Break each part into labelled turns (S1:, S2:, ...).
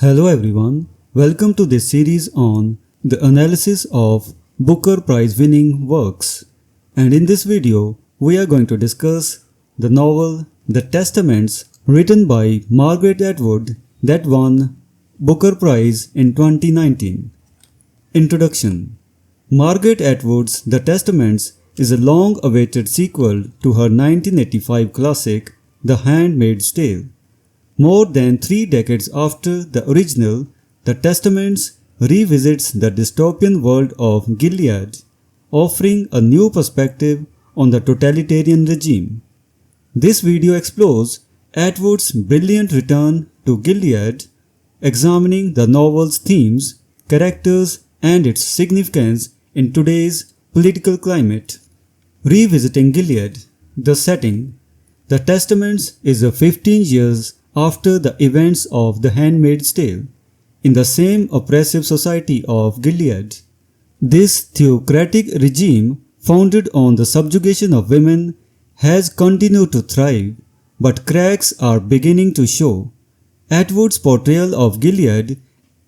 S1: Hello everyone, welcome to this series on the analysis of Booker Prize winning works. And in this video, we are going to discuss the novel The Testaments written by Margaret Atwood that won Booker Prize in 2019. Introduction. Margaret Atwood's The Testaments is a long-awaited sequel to her 1985 classic The Handmaid's Tale. More than 3 decades after the original, The Testaments revisits the dystopian world of Gilead, offering a new perspective on the totalitarian regime. This video explores Atwood's brilliant return to Gilead, examining the novel's themes, characters, and its significance in today's political climate. Revisiting Gilead, the setting. The Testaments is 15 years after the events of The Handmaid's Tale, in the same oppressive society of Gilead. This theocratic regime, founded on the subjugation of women, has continued to thrive, but cracks are beginning to show. Atwood's portrayal of Gilead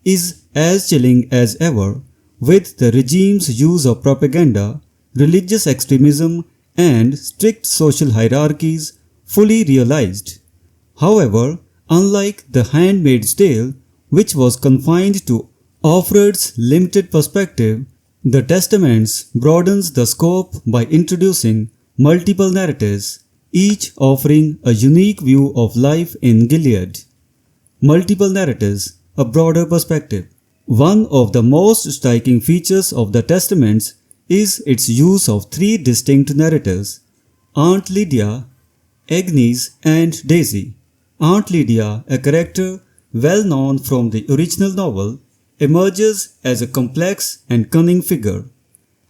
S1: is as chilling as ever, with the regime's use of propaganda, religious extremism, and strict social hierarchies fully realized. However, unlike The Handmaid's Tale, which was confined to Offred's limited perspective, The Testaments broadens the scope by introducing multiple narratives, each offering a unique view of life in Gilead. Multiple narratives, a broader perspective. One of the most striking features of The Testaments is its use of 3 distinct narratives: Aunt Lydia, Agnes, and Daisy. Aunt Lydia, a character well known from the original novel, emerges as a complex and cunning figure.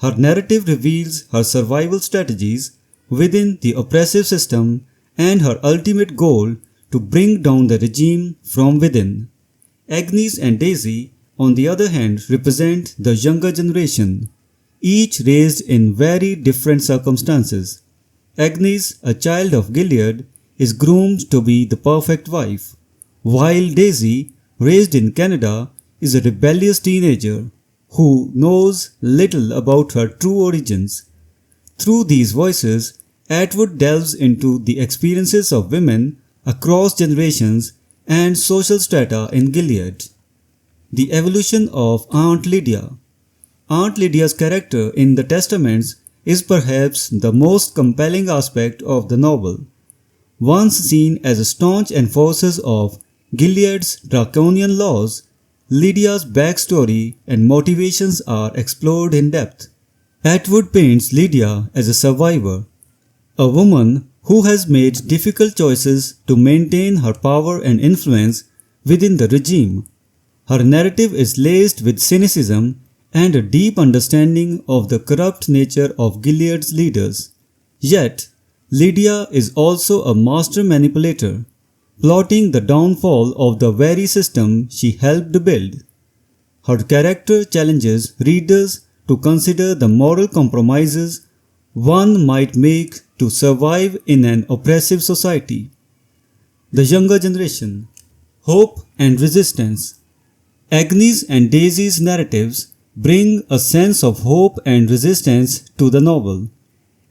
S1: Her narrative reveals her survival strategies within the oppressive system and her ultimate goal to bring down the regime from within. Agnes and Daisy, on the other hand, represent the younger generation, each raised in very different circumstances. Agnes, a child of Gilead, is groomed to be the perfect wife, while Daisy, raised in Canada, is a rebellious teenager who knows little about her true origins. Through these voices, Atwood delves into the experiences of women across generations and social strata in Gilead. The evolution of Aunt Lydia. Aunt Lydia's character in The Testaments is perhaps the most compelling aspect of the novel. Once seen as a staunch enforcer of Gilead's draconian laws, Lydia's backstory and motivations are explored in depth. Atwood paints Lydia as a survivor, a woman who has made difficult choices to maintain her power and influence within the regime. Her narrative is laced with cynicism and a deep understanding of the corrupt nature of Gilead's leaders. Yet, Lydia is also a master manipulator, plotting the downfall of the very system she helped build. Her character challenges readers to consider the moral compromises one might make to survive in an oppressive society. The younger generation. Hope and resistance. Agnes and Daisy's narratives bring a sense of hope and resistance to the novel.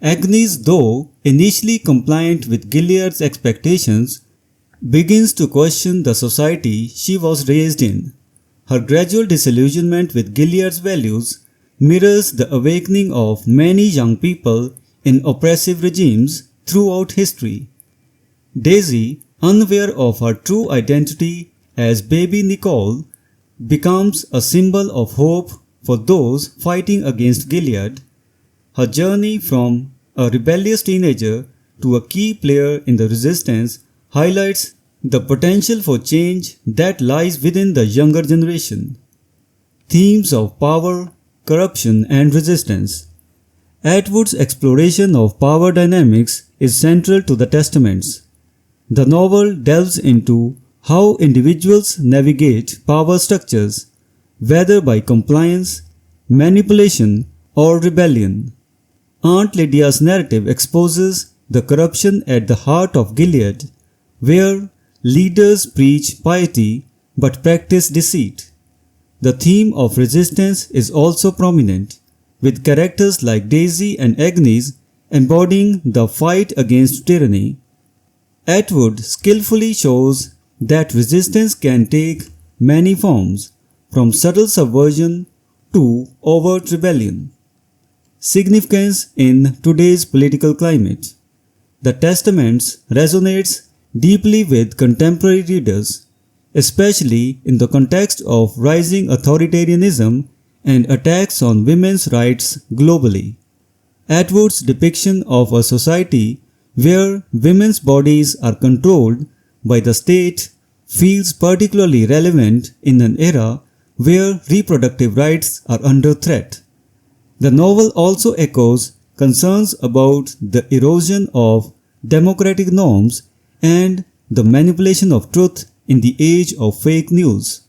S1: Agnes, though initially compliant with Gilead's expectations, begins to question the society she was raised in. Her gradual disillusionment with Gilead's values mirrors the awakening of many young people in oppressive regimes throughout history. Daisy, unaware of her true identity as baby Nicole, becomes a symbol of hope for those fighting against Gilead. Her journey from a rebellious teenager to a key player in the resistance highlights the potential for change that lies within the younger generation. Themes of power, corruption, and resistance. Atwood's exploration of power dynamics is central to The Testaments. The novel delves into how individuals navigate power structures, whether by compliance, manipulation, or rebellion. Aunt Lydia's narrative exposes the corruption at the heart of Gilead, where leaders preach piety but practice deceit. The theme of resistance is also prominent, with characters like Daisy and Agnes embodying the fight against tyranny. Atwood skillfully shows that resistance can take many forms, from subtle subversion to overt rebellion. Significance in today's political climate. The Testaments resonates deeply with contemporary readers, especially in the context of rising authoritarianism and attacks on women's rights globally. Atwood's depiction of a society where women's bodies are controlled by the state feels particularly relevant in an era where reproductive rights are under threat. The novel also echoes concerns about the erosion of democratic norms and the manipulation of truth in the age of fake news.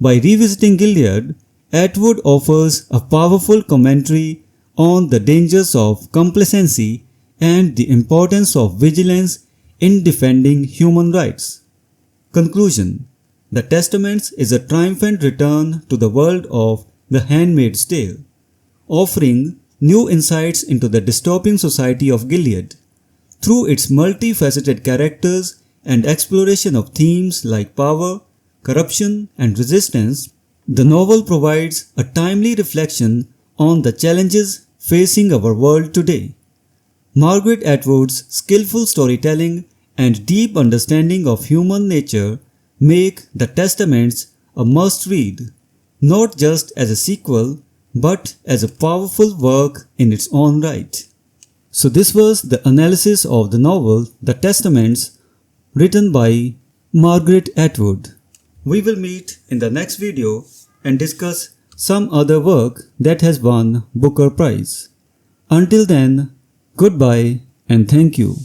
S1: By revisiting Gilead, Atwood offers a powerful commentary on the dangers of complacency and the importance of vigilance in defending human rights. Conclusion: The Testaments is a triumphant return to the world of The Handmaid's Tale, offering new insights into the dystopian society of Gilead. Through its multifaceted characters and exploration of themes like power, corruption, and resistance, the novel provides a timely reflection on the challenges facing our world today. Margaret Atwood's skillful storytelling and deep understanding of human nature make The Testaments a must-read, not just as a sequel, but as a powerful work in its own right. So this was the analysis of the novel The Testaments, written by Margaret Atwood. We will meet in the next video and discuss some other work that has won Booker Prize. Until then, goodbye and thank you.